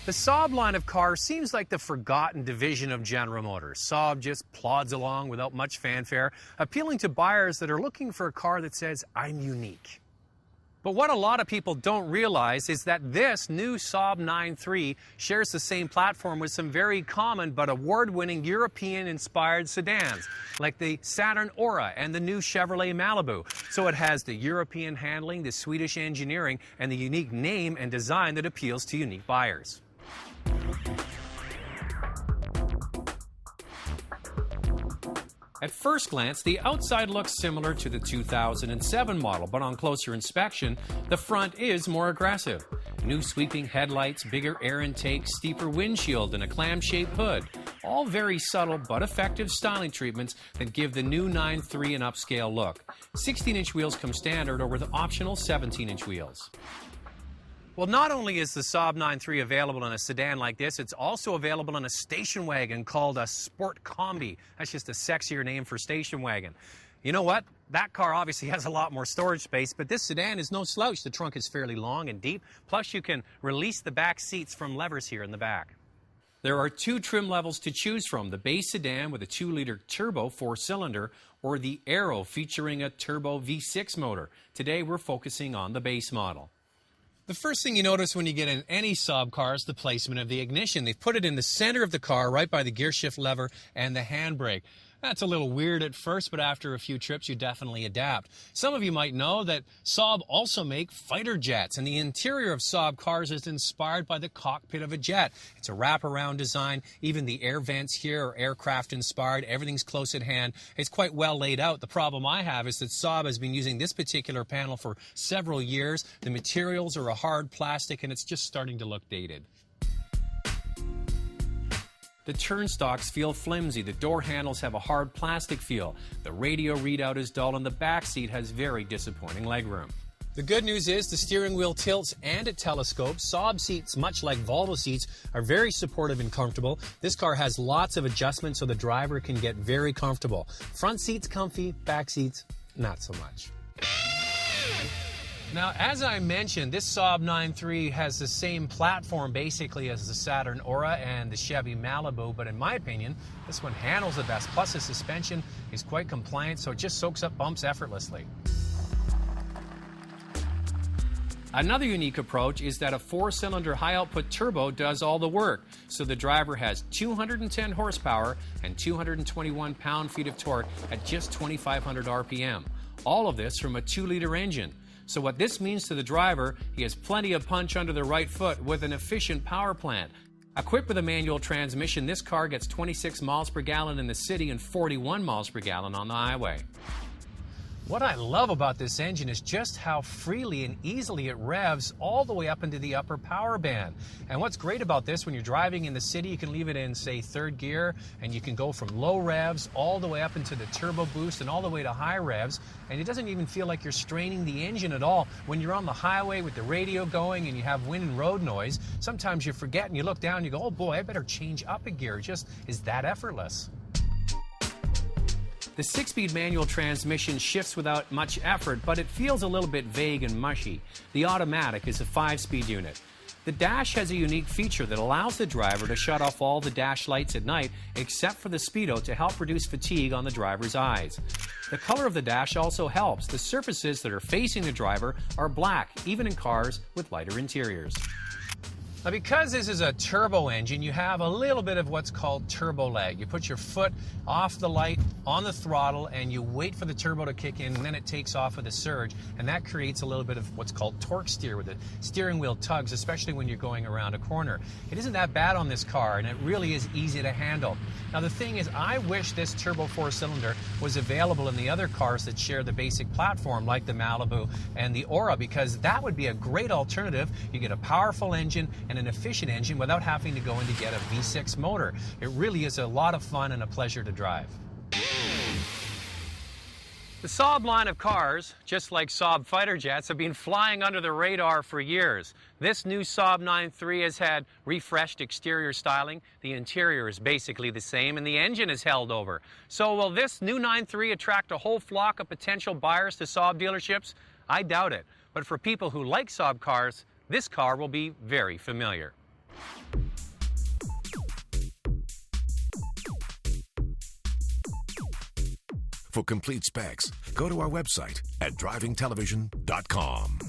The Saab line of cars seems like the forgotten division of General Motors. Saab just plods along without much fanfare, appealing to buyers that are looking for a car that says, "I'm unique." But what a lot of people don't realize is that this new Saab 9-3 shares the same platform with some very common but award-winning European-inspired sedans, like the Saturn Aura and the new Chevrolet Malibu. So it has the European handling, the Swedish engineering, and the unique name and design that appeals to unique buyers. At first glance, the outside looks similar to the 2007 model, but on closer inspection, the front is more aggressive. New sweeping headlights, bigger air intake, steeper windshield, and a clam-shaped hood. All very subtle but effective styling treatments that give the new 9-3 an upscale look. 16-inch wheels come standard or with optional 17-inch wheels. Well, not only is the Saab 9-3 available in a sedan like this, it's also available in a station wagon called a Sport Combi. That's just a sexier name for station wagon. You know what? That car obviously has a lot more storage space, but this sedan is no slouch. The trunk is fairly long and deep. Plus, you can release the back seats from levers here in the back. There are two trim levels to choose from, the base sedan with a 2-liter turbo 4-cylinder or the Aero featuring a turbo V6 motor. Today, we're focusing on the base model. The first thing you notice when you get in any Saab car is the placement of the ignition. They've put it in the center of the car, right by the gear shift lever and the handbrake. That's a little weird at first, but after a few trips, you definitely adapt. Some of you might know that Saab also make fighter jets, and the interior of Saab cars is inspired by the cockpit of a jet. It's a wraparound design. Even the air vents here are aircraft inspired. Everything's close at hand. It's quite well laid out. The problem I have is that Saab has been using this particular panel for several years. The materials are a hard plastic, and it's just starting to look dated. The turnstocks feel flimsy, the door handles have a hard plastic feel, the radio readout is dull, and the back seat has very disappointing legroom. The good news is the steering wheel tilts and it telescopes. Saab seats, much like Volvo seats, are very supportive and comfortable. This car has lots of adjustments so the driver can get very comfortable. Front seats comfy, back seats not so much. Now, as I mentioned, this Saab 9-3 has the same platform basically as the Saturn Aura and the Chevy Malibu, but in my opinion, this one handles the best. Plus, the suspension is quite compliant, so it just soaks up bumps effortlessly. Another unique approach is that a 4-cylinder high-output turbo does all the work, so the driver has 210 horsepower and 221 pound-feet of torque at just 2,500 RPM. All of this from a 2-liter engine. So what this means to the driver, he has plenty of punch under the right foot with an efficient power plant. Equipped with a manual transmission, this car gets 26 miles per gallon in the city and 41 miles per gallon on the highway. What I love about this engine is just how freely and easily it revs all the way up into the upper power band. And what's great about this, when you're driving in the city, you can leave it in, say, 3rd gear, and you can go from low revs all the way up into the turbo boost and all the way to high revs, and it doesn't even feel like you're straining the engine at all. When you're on the highway with the radio going and you have wind and road noise, sometimes you forget and you look down and you go, oh boy, I better change up a gear. It just is that effortless. The 6-speed manual transmission shifts without much effort, but it feels a little bit vague and mushy. The automatic is a 5-speed unit. The dash has a unique feature that allows the driver to shut off all the dash lights at night except for the speedo to help reduce fatigue on the driver's eyes. The color of the dash also helps. The surfaces that are facing the driver are black, even in cars with lighter interiors. Now, because this is a turbo engine, you have a little bit of what's called turbo lag. You put your foot off the light on the throttle and you wait for the turbo to kick in, and then it takes off with a surge, and that creates a little bit of what's called torque steer with the steering wheel tugs, especially when you're going around a corner. It isn't that bad on this car, and it really is easy to handle. Now, the thing is, I wish this turbo 4-cylinder was available in the other cars that share the basic platform, like the Malibu and the Aura, because that would be a great alternative. You get a powerful engine and an efficient engine without having to go in to get a V6 motor. It really is a lot of fun and a pleasure to drive. The Saab line of cars, just like Saab fighter jets, have been flying under the radar for years. This new Saab 9-3 has had refreshed exterior styling, the interior is basically the same, and the engine is held over. So will this new 9-3 attract a whole flock of potential buyers to Saab dealerships? I doubt it. But for people who like Saab cars, this car will be very familiar. For complete specs, go to our website at drivingtelevision.com.